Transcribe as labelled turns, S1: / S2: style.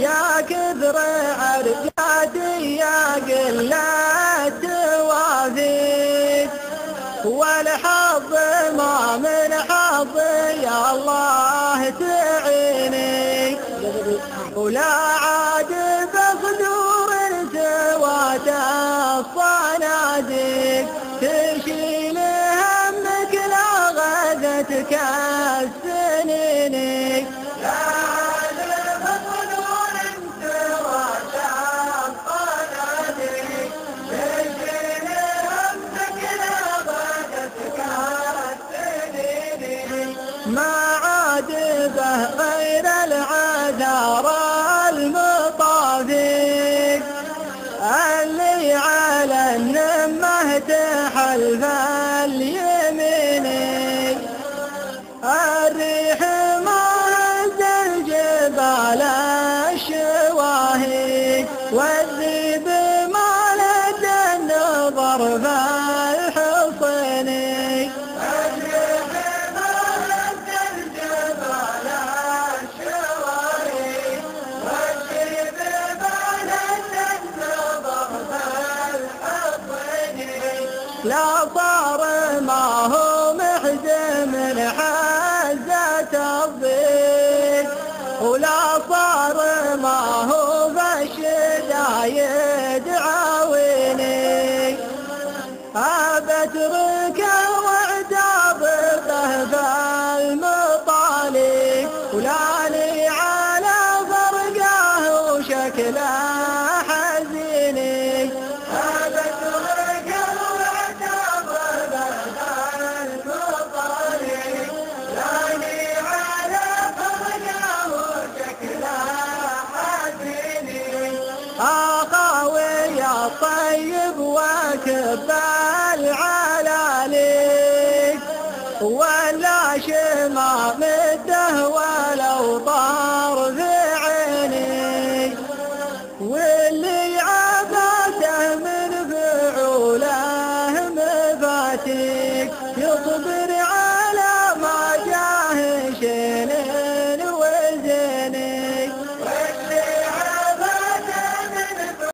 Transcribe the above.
S1: يا كثر عرجاتي يا قلة توافيك، والحظ ما من حظ يا الله تعيني، ولا عاد بصدور سوات الصناديق تشيل همك لا غدتك السنين. لا عاد بصدور سوات الصناديق تشيل همك لا غدتك السنين، ما عاد به غير العذار المطافيق اللي على النمه تحلف اليمين، الريح ما هز الجبال الشواهق، والذيب ما لد النظر في الحصن. لا صار ما هو محزم حزة الضيق، ولا صار ما هو بالشدايد عاوني، أبترك وعتاب به المطالق، ولاني على فرقه وشكله حزيني. أخاوي يا طيب وكبار